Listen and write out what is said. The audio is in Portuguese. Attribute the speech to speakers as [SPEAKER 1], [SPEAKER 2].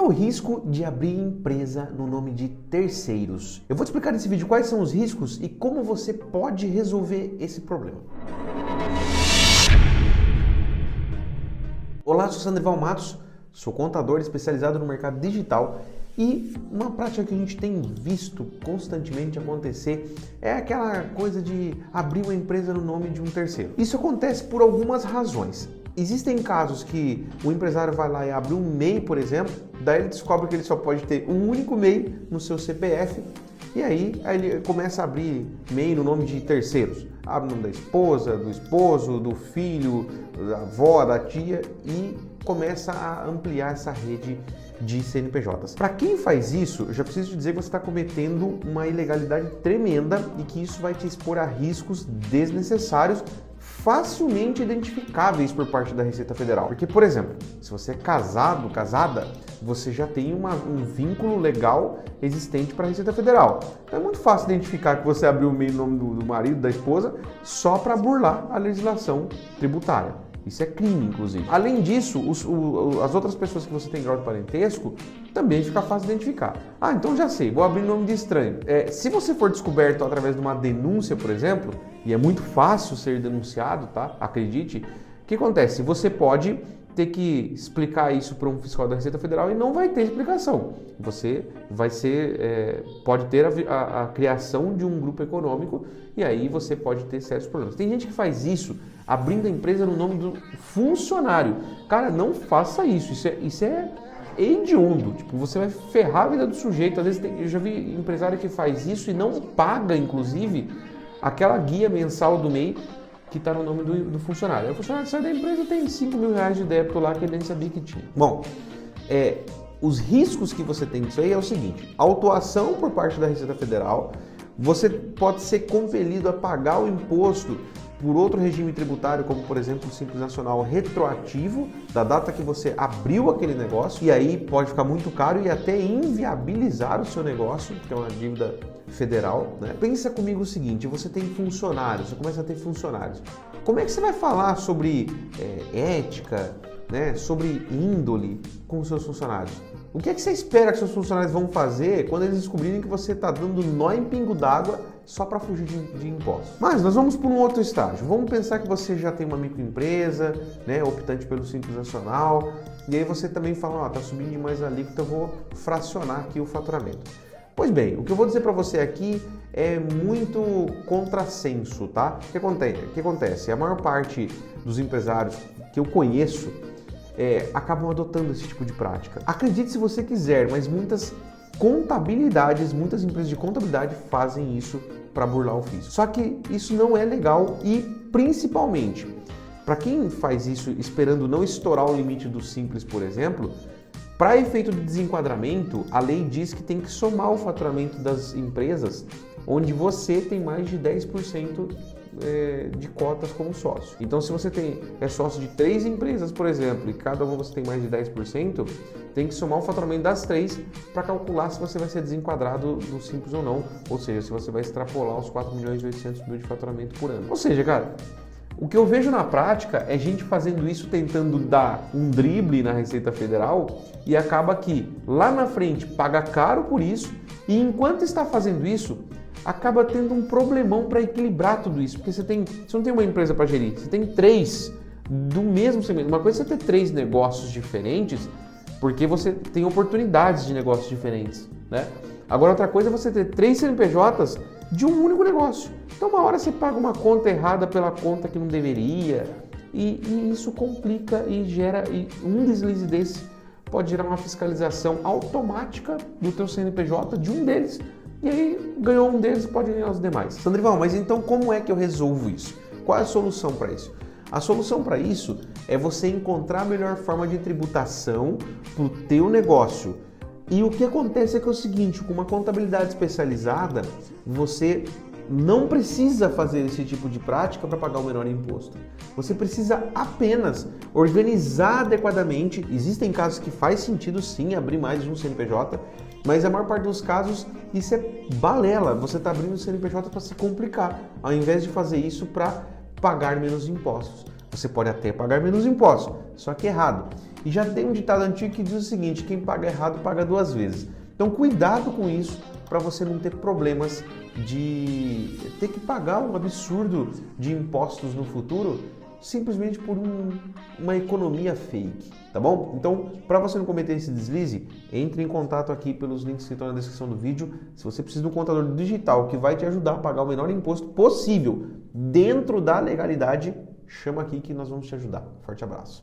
[SPEAKER 1] o risco de abrir empresa no nome de terceiros? Eu vou te explicar nesse vídeo quais são os riscos e como você pode resolver esse problema. Olá, eu sou Sandrival Matos, sou contador especializado no mercado digital e uma prática que a gente tem visto constantemente acontecer é aquela coisa de abrir uma empresa no nome de um terceiro. Isso acontece por algumas razões. Existem casos que o empresário vai lá e abre um MEI, por exemplo, daí ele descobre que ele só pode ter um único MEI no seu CPF e aí ele começa a abrir MEI no nome de terceiros. Abre o nome da esposa, do esposo, do filho, da avó, da tia e começa a ampliar essa rede de CNPJs. Para quem faz isso, eu já preciso te dizer que você está cometendo uma ilegalidade tremenda e que isso vai te expor a riscos desnecessários facilmente identificáveis por parte da Receita Federal. Porque, por exemplo, se você é casado, casada, você já tem um vínculo legal existente para a Receita Federal. Então é muito fácil identificar que você abriu o MEI no nome do marido, da esposa, só para burlar a legislação tributária. Isso é crime, inclusive. Além disso, as outras pessoas que você tem grau de parentesco também fica fácil de identificar. Ah, então já sei, vou abrir nome de estranho. Se você for descoberto através de uma denúncia, por exemplo, e é muito fácil ser denunciado, tá? Acredite, o que acontece? Você pode ter que explicar isso para um fiscal da Receita Federal e não vai ter explicação. Você vai ser, pode ter a criação de um grupo econômico e aí você pode ter sérios problemas. Tem gente que faz isso abrindo a empresa no nome do funcionário. Cara, não faça isso. Isso é hediondo. Tipo, você vai ferrar a vida do sujeito. Às vezes eu já vi empresário que faz isso e não paga, inclusive, aquela guia mensal do MEI que está no nome do funcionário. Aí o funcionário sai da empresa e tem 5 mil reais de débito lá que ele nem sabia que tinha. Bom, os riscos que você tem disso aí é o seguinte: autuação por parte da Receita Federal, você pode ser compelido a pagar o imposto por outro regime tributário, como por exemplo o Simples Nacional retroativo, da data que você abriu aquele negócio, e aí pode ficar muito caro e até inviabilizar o seu negócio, que é uma dívida federal, né? Pensa comigo o seguinte: você tem funcionários, você começa a ter funcionários. Como é que você vai falar sobre ética, né? Sobre índole com os seus funcionários? O que é que você espera que seus funcionários vão fazer quando eles descobrirem que você está dando nó em pingo d'água só para fugir de impostos? Mas nós vamos para um outro estágio. Vamos pensar que você já tem uma microempresa, né, optante pelo Simples Nacional, e aí você também fala, está subindo demais a alíquota, eu vou fracionar aqui o faturamento. Pois bem, o que eu vou dizer para você aqui é muito contrassenso, tá? O que acontece? A maior parte dos empresários que eu conheço acabam adotando esse tipo de prática. Acredite se você quiser, mas muitas empresas de contabilidade fazem isso para burlar o fisco. Só que isso não é legal e, principalmente, para quem faz isso esperando não estourar o limite do Simples, por exemplo, para efeito de desenquadramento, a lei diz que tem que somar o faturamento das empresas onde você tem mais de 10% de cotas como sócio. Então, se você é sócio de 3 empresas, por exemplo, e cada uma você tem mais de 10%, tem que somar o faturamento das 3 para calcular se você vai ser desenquadrado do Simples ou não, ou seja, se você vai extrapolar os 4.800.000 de faturamento por ano. Ou seja, cara, o que eu vejo na prática é gente fazendo isso tentando dar um drible na Receita Federal e acaba que lá na frente paga caro por isso e enquanto está fazendo isso, acaba tendo um problemão para equilibrar tudo isso, porque você não tem uma empresa para gerir, você tem 3 do mesmo segmento. Uma coisa é você ter 3 negócios diferentes, porque você tem oportunidades de negócios diferentes, né? Agora outra coisa é você ter 3 CNPJs de um único negócio. Então uma hora você paga uma conta errada pela conta que não deveria e isso complica e gera um deslize desse pode gerar uma fiscalização automática do teu CNPJ de um deles. E aí, ganhou um deles, pode ganhar os demais. Sandrival, mas então como é que eu resolvo isso? Qual é a solução para isso? A solução para isso é você encontrar a melhor forma de tributação para o teu negócio. E o que acontece é que é o seguinte, com uma contabilidade especializada, você não precisa fazer esse tipo de prática para pagar o menor imposto. Você precisa apenas organizar adequadamente. Existem casos que faz sentido sim abrir mais de um CNPJ, mas a maior parte dos casos isso é balela. Você está abrindo o CNPJ para se complicar, ao invés de fazer isso para pagar menos impostos. Você pode até pagar menos impostos, só que errado. E já tem um ditado antigo que diz o seguinte: quem paga errado paga duas vezes. Então cuidado com isso para você não ter problemas de ter que pagar um absurdo de impostos no futuro simplesmente por uma economia fake, tá bom? Então, para você não cometer esse deslize, entre em contato aqui pelos links que estão na descrição do vídeo. Se você precisa de um contador digital que vai te ajudar a pagar o menor imposto possível dentro da legalidade, chama aqui que nós vamos te ajudar. Forte abraço.